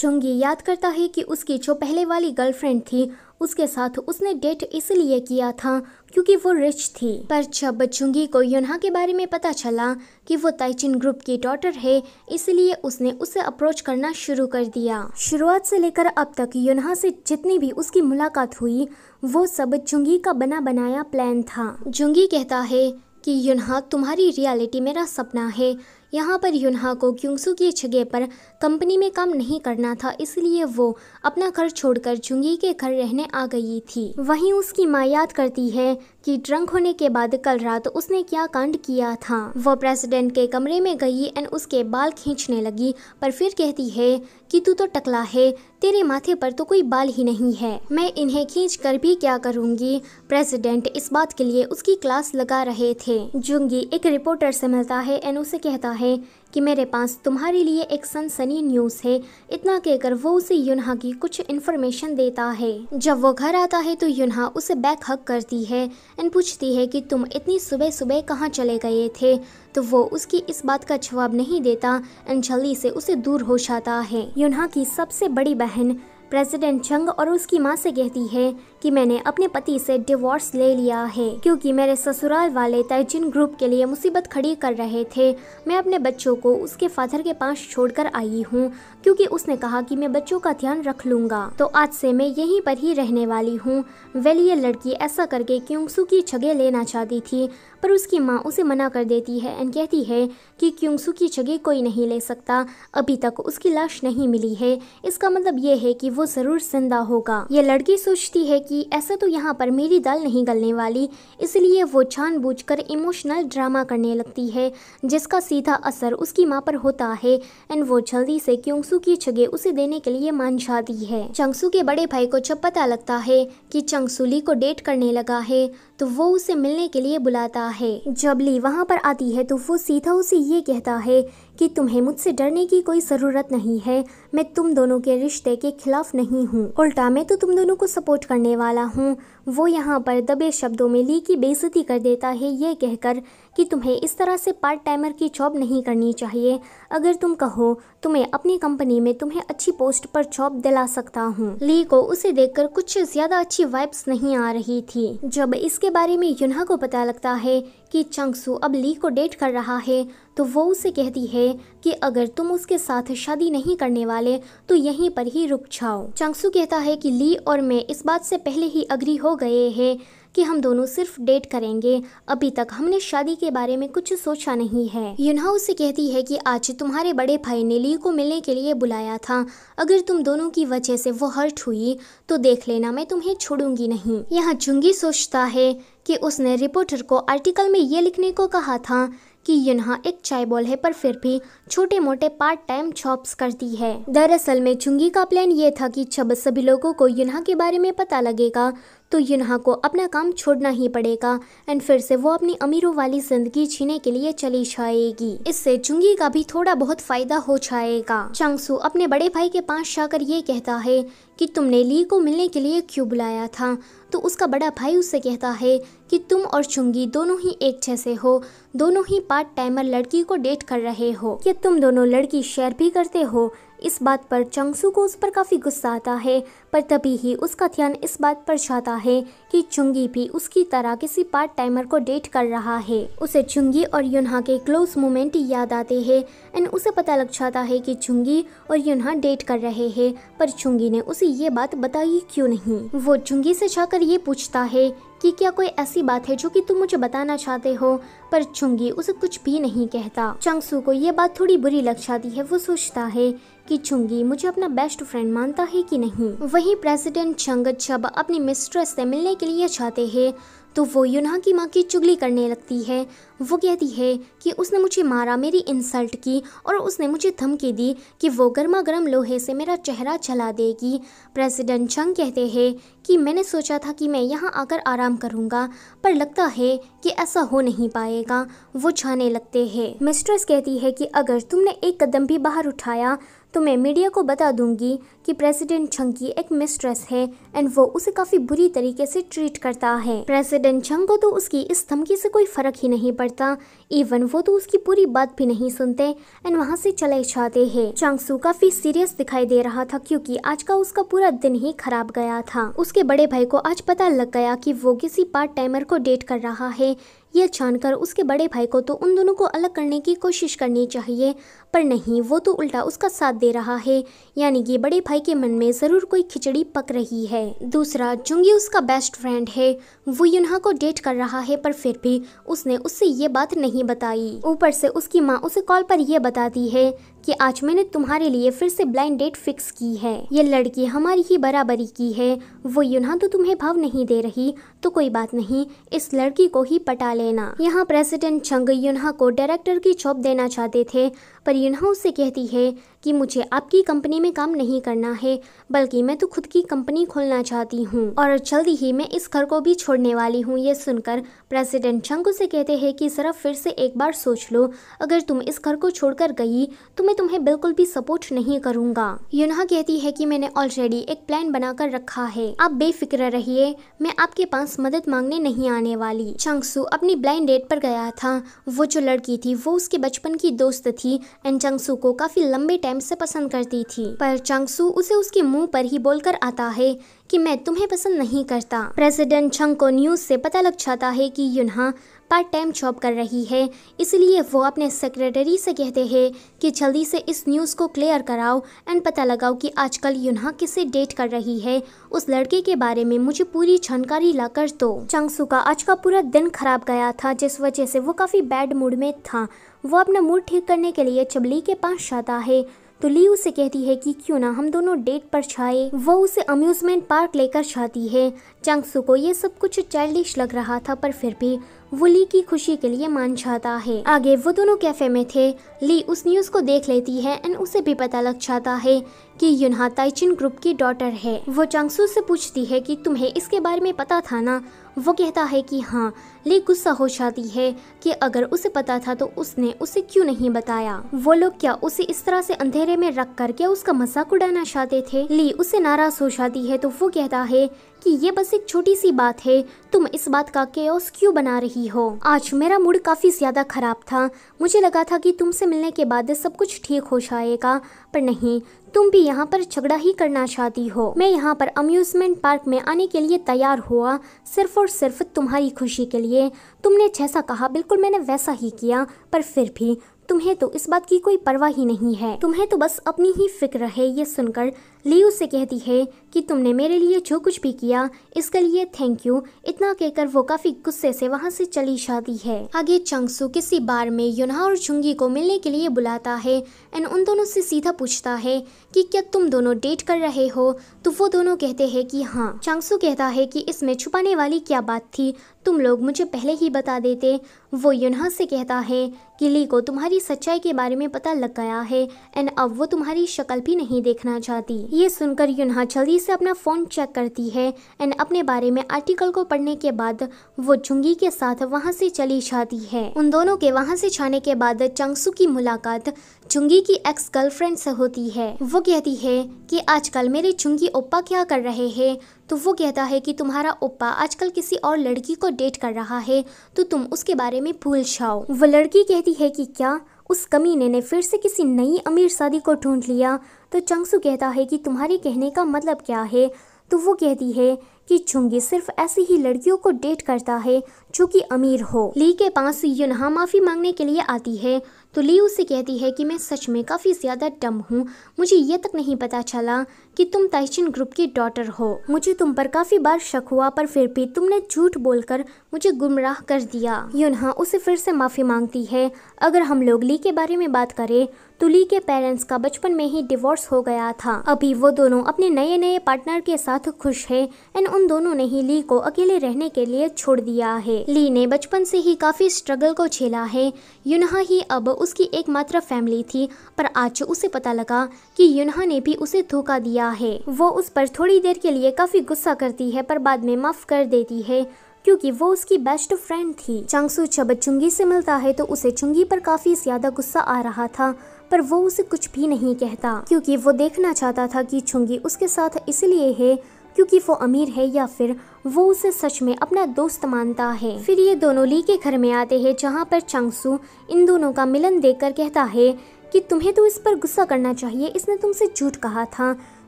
चुंगी याद करता है कि उसकी जो पहले वाली गर्लफ्रेंड थी उसके साथ उसने डेट इसलिए किया था क्योंकि वो रिच थी। पर जब चुंगी को युनहा के बारे में पता चला कि वो ताइचिन ग्रुप की डॉटर है, इसलिए उसने उसे अप्रोच करना शुरू कर दिया। शुरुआत से लेकर अब तक युनहा से जितनी भी उसकी मुलाकात हुई वो सब चुंगी का बना बनाया प्लान था। चुंगी कहता है कि युनहा तुम्हारी रियलिटी मेरा सपना है। यहाँ पर युनहा को क्योंगसू की जगह पर कंपनी में काम नहीं करना था, इसलिए वो अपना घर छोड़कर चुंगी के घर रहने आ गई थी। वहीं उसकी माँ याद करती है कि ड्रंक होने के बाद कल रात उसने क्या कांड किया था। वो प्रेसिडेंट के कमरे में गई एंड उसके बाल खींचने लगी, पर फिर कहती है कि तू तो टकला है, तेरे माथे पर तो कोई बाल ही नहीं है, मैं इन्हें खींच कर भी क्या करूंगी। प्रेसिडेंट इस बात के लिए उसकी क्लास लगा रहे थे। जुंगी एक रिपोर्टर से मिलता है एंड उसे कहता है कि मेरे पास तुम्हारे लिए एक सनसनी न्यूज़ है। इतना कहकर वो उसे युनहा की कुछ इन्फॉर्मेशन देता है। जब वो घर आता है तो युनहा उसे बैक हग करती है एंड पूछती है कि तुम इतनी सुबह सुबह कहाँ चले गए थे। तो वो उसकी इस बात का जवाब नहीं देता एंड जल्दी से उसे दूर हो जाता है। युनहा की सबसे बड़ी बहन प्रेसिडेंट चंग और उसकी माँ से कहती है कि मैंने अपने पति से डिवोर्स ले लिया है क्योंकि मेरे ससुराल वाले ताइचिन ग्रुप के लिए मुसीबत खड़ी कर रहे थे। मैं अपने बच्चों को उसके फादर के पास छोड़कर आई हूँ क्योंकि उसने कहा कि मैं बच्चों का ध्यान रख लूंगा, तो आज से मैं यहीं पर ही रहने वाली हूँ। वेल ये लड़की ऐसा करके क्योंगसू की जगह लेना चाहती थी, पर उसकी माँ उसे मना कर देती है एंड कहती है कि क्योंगसू की जगह कोई नहीं ले सकता, अभी तक उसकी लाश नहीं मिली है, इसका मतलब ये है कि वो जरूर जिंदा होगा। ये लड़की सोचती है कि ऐसा तो यहाँ पर मेरी दाल नहीं गलने वाली, इसलिए वो जानबूझकर इमोशनल ड्रामा करने लगती है जिसका सीधा असर उसकी माँ पर होता है एंड वो जल्दी से क्योंगसू की जगह उसे देने के लिए मान जाती है। चंगसू के बड़े भाई को जब पता लगता है कि चंगसू ली को डेट करने लगा है तो वो उसे मिलने के लिए बुलाता है। जब ली वहाँ पर आती है तो वो सीधा उसे ये कहता है कि तुम्हें मुझसे डरने की कोई ज़रूरत नहीं है, मैं तुम दोनों के रिश्ते के खिलाफ नहीं हूँ, उल्टा मैं तो तुम दोनों को सपोर्ट करने वाला हूँ। वो यहाँ पर दबे शब्दों में ली की बेइज्जती कर देता है ये कहकर कि तुम्हें इस तरह से पार्ट टाइमर की जॉब नहीं करनी चाहिए, अगर तुम कहो तो मैं अपनी कंपनी में तुम्हें अच्छी पोस्ट पर जॉब दिला सकता हूँ। ली को उसे देखकर कुछ ज्यादा अच्छी वाइब्स नहीं आ रही थी। जब इसके बारे में युनहा को पता लगता है कि चंगसू अब ली को डेट कर रहा है तो वो उसे कहती है कि अगर तुम उसके साथ शादी नहीं करने वाले तो यहीं पर ही रुक जाओ। चंगसू कहता है कि ली और मैं इस बात से पहले ही अग्री हो गए हैं कि हम दोनों सिर्फ डेट करेंगे, अभी तक हमने शादी के बारे में कुछ सोचा नहीं है। युनहा उसे कहती है कि आज तुम्हारे बड़े भाई ने ली को मिलने के लिए बुलाया था, अगर तुम दोनों की वजह से वो हर्ट हुई तो देख लेना, मैं तुम्हें छोड़ूंगी नहीं। यहाँ चुंगी सोचता है कि उसने रिपोर्टर को आर्टिकल में ये लिखने को कहा था कि युनहा एक चायबॉल है पर फिर भी छोटे मोटे पार्ट टाइम जॉब्स करती है। दरअसल में चुंगी का प्लान ये था कि जब सभी लोगों को युनहा के बारे में पता लगेगा तो युनहा को अपना काम छोड़ना ही पड़ेगा एंड फिर से वो अपनी अमीरों वाली जिंदगी जीने के लिए चली जाएगी। इससे चुंगी का भी थोड़ा बहुत फायदा हो जाएगा। चंगसू अपने बड़े भाई के पास जाकर ये कहता है कि तुमने ली को मिलने के लिए क्यों बुलाया था, तो उसका बड़ा भाई उससे कहता है कि तुम और चुंगी दोनों ही एक जैसे हो, दोनों ही पार्ट टाइमर लड़की को डेट कर रहे हो, क्या तुम दोनों लड़की शेयर भी करते हो। इस बात पर चंगसू को उस पर काफी गुस्सा आता है, पर तभी ही उसका ध्यान इस बात पर जाता है कि चुंगी भी उसकी तरह किसी पार्ट टाइमर को डेट कर रहा है। उसे चुंगी और युनहा के क्लोज मोमेंट याद आते हैं एंड उसे पता लग जाता है कि चुंगी और युनहा डेट कर रहे हैं, पर चुंगी ने उसे ये बात बताई क्यों नहीं। वो चुंगी से जाकर ये पूछता है कि क्या कोई ऐसी बात है जो कि तुम मुझे बताना चाहते हो, पर चुंगी उसे कुछ भी नहीं कहता। चंगसू को ये बात थोड़ी बुरी लग जाती है। वो सोचता है कि चुंगी मुझे अपना बेस्ट फ्रेंड मानता है कि नहीं। वहीं प्रेसिडेंट चंग जब अपनी मिस्ट्रेस से मिलने के लिए चाहते हैं तो वो युनहा की माँ की चुगली करने लगती है। वो कहती है कि उसने मुझे मारा, मेरी इंसल्ट की और उसने मुझे धमकी दी कि वो गर्मा गर्म लोहे से मेरा चेहरा जला देगी। प्रेसिडेंट चंग कहते हैं कि मैंने सोचा था कि मैं यहाँ आकर आराम करूँगा, पर लगता है कि ऐसा हो नहीं पाएगा। वो जाने लगते हैं। मिस्ट्रेस कहती है कि अगर तुमने एक कदम भी बाहर उठाया तो मैं मीडिया को बता दूंगी कि प्रेसिडेंट चंग की एक मिस्ट्रेस है एंड वो उसे काफी बुरी तरीके से ट्रीट करता है। प्रेसिडेंट चंग को तो उसकी इस धमकी से कोई फर्क ही नहीं पड़ता, इवन वो तो उसकी पूरी बात भी नहीं सुनते एंड वहाँ से चले जाते हैं। चांग-सू काफी सीरियस दिखाई दे रहा था क्योंकि आज का उसका पूरा दिन ही खराब गया था। उसके बड़े भाई को आज पता लग गया कि वो किसी पार्ट टाइमर को डेट कर रहा है। यह जानकर उसके बड़े भाई को तो उन दोनों को अलग करने की कोशिश करनी चाहिए, पर नहीं, वो तो उल्टा उसका साथ दे रहा है। यानी कि बड़े भाई के मन में जरूर कोई खिचड़ी पक रही है। दूसरा, जुंगी उसका बेस्ट फ्रेंड है, वो युनहा को डेट कर रहा है, पर फिर भी उसने उससे ये बात नहीं बताई। ऊपर से उसकी माँ उसे कॉल पर यह बताती है कि आज मैंने तुम्हारे लिए फिर से ब्लाइंड डेट फिक्स की है। ये लड़की हमारी ही बराबरी की है। वो युनहा तो तुम्हें भाव नहीं दे रही तो कोई बात नहीं, इस लड़की को ही पटा लेना। यहाँ प्रेसिडेंट चंग युनहा को डायरेक्टर की जॉब देना चाहते थे, पर युनहा उससे कहती है कि मुझे आपकी कंपनी में काम नहीं करना है, बल्कि मैं तो खुद की कंपनी खोलना चाहती हूँ और जल्दी ही मैं इस घर को भी छोड़ने वाली हूँ। ये सुनकर प्रेसिडेंट चंग उसे कहते हैं कि जरा फिर से एक बार सोच लो, अगर तुम इस घर को छोड़कर गई तो मैं तुम्हें बिल्कुल भी सपोर्ट नहीं करूँगा। युनहा कहती है कि मैंने ऑलरेडी एक प्लान बनाकर रखा है, आप बेफिक्र रहिए, मैं आपके पास मदद मांगने नहीं आने वाली। चांग-सू अपनी ब्लाइंड डेट पर गया था। वो जो लड़की थी वो उसके बचपन की दोस्त थी एंड चांग-सू को काफी लंबे टाइम से पसंद करती थी, पर चांग-सू उसे उसके मुंह पर ही बोलकर आता है कि मैं तुम्हें पसंद नहीं करता। प्रेसिडेंट चंग को न्यूज से पता लग जाता है कि युनहा पार्ट टाइम जॉब कर रही है, इसलिए वो अपने सेक्रेटरी से कहते हैं कि जल्दी से इस न्यूज़ को क्लियर कराओ एंड पता लगाओ कि आजकल युनहा किसे डेट कर रही है। उस लड़के के बारे में मुझे पूरी जानकारी लाकर दो। चांग-सू का आज का पूरा दिन खराब गया था, जिस वजह से वो काफ़ी बैड मूड में था। वो अपना मूड ठीक करने के लिए चबली के पास जाता है तो ली उसे कहती है कि क्यों ना हम दोनों डेट पर जाए। वो उसे अम्यूजमेंट पार्क लेकर जाती है। चांग-सू को ये सब कुछ चाइल्डिश लग रहा था, पर फिर भी वो ली की खुशी के लिए मान जाता है। आगे वो दोनों कैफे में थे। ली उस न्यूज को देख लेती है एंड उसे भी पता लग जाता है कि युनहा ताइचिन ग्रुप की डॉटर है। वो चांग-सू से पूछती है कि तुम्हें इसके बारे में पता था ना? वो कहता है कि हाँ। ली गुस्सा हो जाती है कि अगर उसे पता था तो उसने उसे क्यों नहीं बताया। वो लोग क्या उसे इस तरह से अंधेरे में रख कर क्या उसका मजाक उड़ाना चाहते थे? ली उसे नाराज हो जाती है तो वो कहता है कि ये बस एक छोटी सी बात है, तुम इस बात का केओस क्यों बना रही हो? आज मेरा मूड काफी ज्यादा खराब था, मुझे लगा था कि तुमसे मिलने के बाद सब कुछ ठीक हो जाएगा, पर नहीं, तुम भी यहाँ पर झगड़ा ही करना चाहती हो। मैं यहाँ पर अम्यूजमेंट पार्क में आने के लिए तैयार हुआ सिर्फ और सिर्फ तुम्हारी खुशी के लिए। तुमने जैसा कहा बिल्कुल मैंने वैसा ही किया, पर फिर भी तुम्हें तो इस बात की कोई परवाह ही नहीं है, तुम्हें तो बस अपनी ही फिक्र है। ये सुनकर ली उससे कहती है कि तुमने मेरे लिए जो कुछ भी किया इसके लिए थैंक यू। इतना कहकर वो काफी गुस्से से वहाँ से चली जाती है। आगे चांग-सू किसी बार में युनहा और जुंगी को मिलने के लिए बुलाता है एंड उन दोनों से सीधा पूछता है कि क्या तुम दोनों डेट कर रहे हो? तो वो दोनों कहते हैं कि हाँ। चांग-सू कहता है कि इसमें छुपाने वाली क्या बात थी, तुम लोग मुझे पहले ही बता देते। वो युनहा से कहता है कि ली को तुम्हारी सच्चाई के बारे में पता लग गया है एंड अब वो तुम्हारी शक्ल भी नहीं देखना चाहती। ये सुनकर युनहा जल्दी से अपना फोन चेक करती है एंड अपने बारे में आर्टिकल को पढ़ने के बाद वो जुंगी के साथ वहाँ से चली जाती है। उन दोनों के वहाँ से जाने के बाद चांग-सू की मुलाकात जुंगी की एक्स गर्लफ्रेंड से होती है। वो कहती है कि आजकल मेरे जुंगी ओप्पा क्या कर रहे हैं? तो वो कहता है कि तुम्हारा ओप्पा आजकल किसी और लड़की को डेट कर रहा है, तो तुम उसके बारे में भूल जाओ। वो लड़की कहती है कि क्या उस कमीने ने फिर से किसी नई अमीर शादी को ढूंढ लिया? तो चांग-सू कहता है कि तुम्हारे कहने का मतलब क्या है? तो वो कहती है कि जुंगी सिर्फ ऐसी ही लड़कियों को डेट करता है जो कि अमीर हो। ली के पास युनहा माफी मांगने के लिए आती है तो ली उससे कहती है कि मैं सच में काफी ज्यादा डम हूँ, मुझे ये तक नहीं पता चला कि तुम ताइचिन ग्रुप की डॉटर हो। मुझे तुम पर काफी बार शक हुआ, पर फिर भी तुमने झूठ बोलकर मुझे गुमराह कर दिया। युनहा उसे फिर से माफी मांगती है। अगर हम लोग ली के बारे में बात करें तो ली के पेरेंट्स का बचपन में ही डिवोर्स हो गया था। अभी वो दोनों अपने नए नए पार्टनर के साथ खुश है एंड उन दोनों ने ही ली को अकेले रहने के लिए छोड़ दिया है। ली ने बचपन से ही काफी स्ट्रगल को झेला है। युनहा ही अब उसकी एकमात्र फैमिली थी, पर आज उसे पता लगा कि युनहा ने भी उसे धोखा दिया है। वो उस पर थोड़ी देर के लिए काफी गुस्सा करती है, पर बाद में माफ कर देती है क्योंकि वो उसकी बेस्ट फ्रेंड थी। चांग-सू जब जुंगी से मिलता है तो उसे जुंगी पर काफी ज्यादा गुस्सा आ रहा था, पर वो उसे कुछ भी नहीं कहता क्योंकि वो देखना चाहता था कि चुंगी उसके साथ इसलिए है क्योंकि वो अमीर है या फिर वो उसे सच में अपना दोस्त मानता है। फिर ये दोनों ली के घर में आते हैं जहाँ पर चंगसू इन दोनों का मिलन देखकर कहता है कि तुम्हें तो इस पर गुस्सा करना चाहिए, इसने तुमसे झूठ कहा था।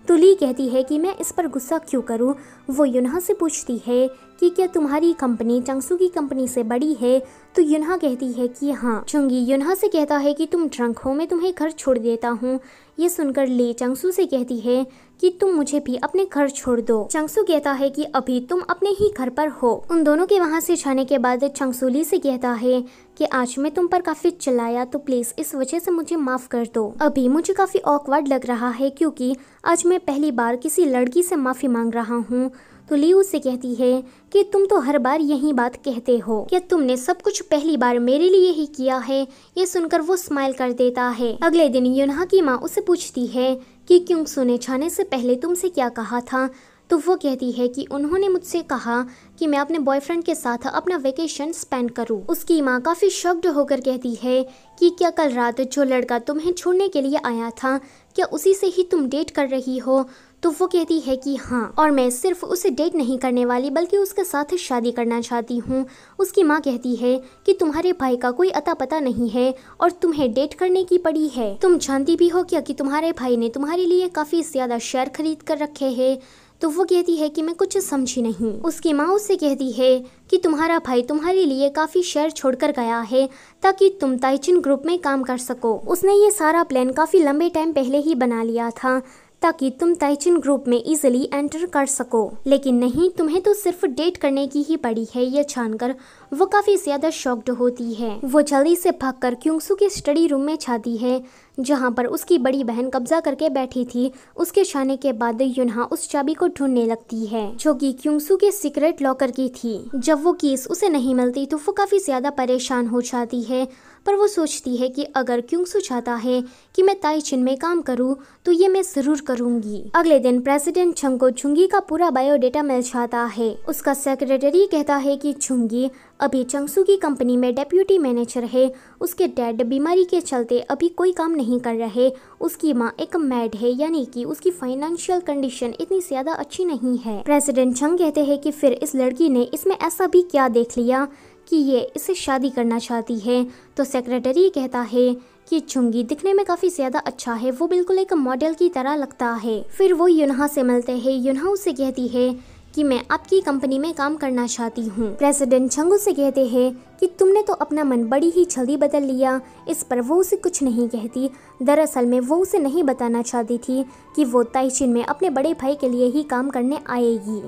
तो ली कहती है कि मैं इस पर गुस्सा क्यों करूं। वो युनहा से पूछती है कि क्या तुम्हारी कंपनी चंगसू की कंपनी से बड़ी है। तो युनहा कहती है कि हाँ। चुंगी युनहा से कहता है कि तुम ड्रंक हो, मैं तुम्हें घर छोड़ देता हूँ। ये सुनकर ली चंगसू से कहती है कि तुम मुझे भी अपने घर छोड़ दो। चंगसू कहता है कि अभी तुम अपने ही घर पर हो। उन दोनों के वहाँ से जाने के बाद चंगसू ली से कहता है कि आज मैं तुम पर काफी चिल्लाया, तो प्लीज इस वजह से मुझे माफ कर दो। अभी मुझे काफी ऑकवर्ड लग रहा है क्योंकि आज मैं पहली बार किसी लड़की से माफी मांग रहा हूँ। तो ली उससे कहती है कि तुम तो हर बार यही बात कहते हो, क्या तुमने सब कुछ पहली बार मेरे लिए ही किया है। ये सुनकर वो स्माइल कर देता है। अगले दिन युनहा की माँ उससे पूछती है कि क्योंगसू ने जाने से पहले तुमसे क्या कहा था। तो वो कहती है कि उन्होंने मुझसे कहा कि मैं अपने बॉयफ्रेंड के साथ अपना वेकेशन स्पेंड करूं। उसकी माँ काफी शॉक्ड होकर कहती है कि क्या कल रात जो लड़का तुम्हें छोड़ने के लिए आया था, क्या उसी से ही तुम डेट कर रही हो। तो वो कहती है कि हाँ, और मैं सिर्फ उसे डेट नहीं करने वाली बल्कि उसके साथ शादी करना चाहती हूँ। उसकी माँ कहती है कि तुम्हारे भाई का कोई अता पता नहीं है और तुम्हें डेट करने की पड़ी है। तुम जानती भी हो क्या कि तुम्हारे भाई ने तुम्हारे लिए काफी ज्यादा शेयर खरीद कर रखे हैं। तो वो कहती है कि मैं कुछ समझी नहीं। उसकी माँ उससे कहती है कि तुम्हारा भाई तुम्हारे लिए काफी शेयर छोड़कर गया है ताकि तुम ताइचिन ग्रुप में काम कर सको। उसने ये सारा प्लान काफी लंबे टाइम पहले ही बना लिया था ताकि तुम ताइचिन ग्रुप में इजीली एंटर कर सको, लेकिन नहीं, तुम्हें तो सिर्फ डेट करने की ही पड़ी है। ये जानकर वो काफी ज्यादा शॉक्ड होती है। वो जल्दी से भागकर क्योंगसू के स्टडी रूम में जाती है जहाँ पर उसकी बड़ी बहन कब्जा करके बैठी थी। उसके जाने के बाद युनहा उस चाबी को ढूंढने लगती है जो कि क्योंगसू के सीक्रेट लॉकर की थी। जब वो कीज उसे नहीं मिलती तो वो काफी ज्यादा परेशान हो जाती है, पर वो सोचती है कि अगर क्योंगसू चाहता है कि मैं ताइचिन में काम करूं तो ये मैं जरूर करूंगी। अगले दिन प्रेसिडेंट चंग को चुंगी का पूरा बायोडेटा मिल जाता है। उसका सेक्रेटरी कहता है कि चुंगी अभी चंगसू की कंपनी में डेप्यूटी मैनेजर है। उसके डैड बीमारी के चलते अभी कोई काम नहीं कर रहे। उसकी माँ एक मैड है, यानी कि उसकी फाइनेंशियल कंडीशन इतनी ज्यादा अच्छी नहीं है। प्रेसिडेंट चंग कहते हैं कि फिर इस लड़की ने इसमें ऐसा भी क्या देख लिया कि ये इससे शादी करना चाहती है। तो सेक्रेटरी कहता है कि चुंगी दिखने में काफी ज्यादा अच्छा है, वो बिल्कुल एक मॉडल की तरह लगता है। फिर वो युनहा से मिलते हैं। युनहा उससे कहती है कि मैं आपकी कंपनी में काम करना चाहती हूँ। प्रेसिडेंट चंग से कहते हैं कि तुमने तो अपना मन बड़ी ही जल्दी बदल लिया। इस पर वो उसे कुछ नहीं कहती। दरअसल में वो उसे नहीं बताना चाहती थी कि वो ताइचिन में अपने बड़े भाई के लिए ही काम करने आएगी।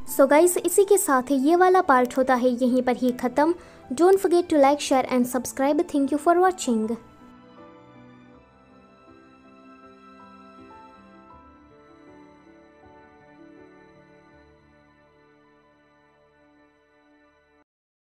सो गाइस, इसी के साथ ये वाला पार्ट होता है यहीं पर ही खत्म। Don't forget to like, share and subscribe. Thank you for watching.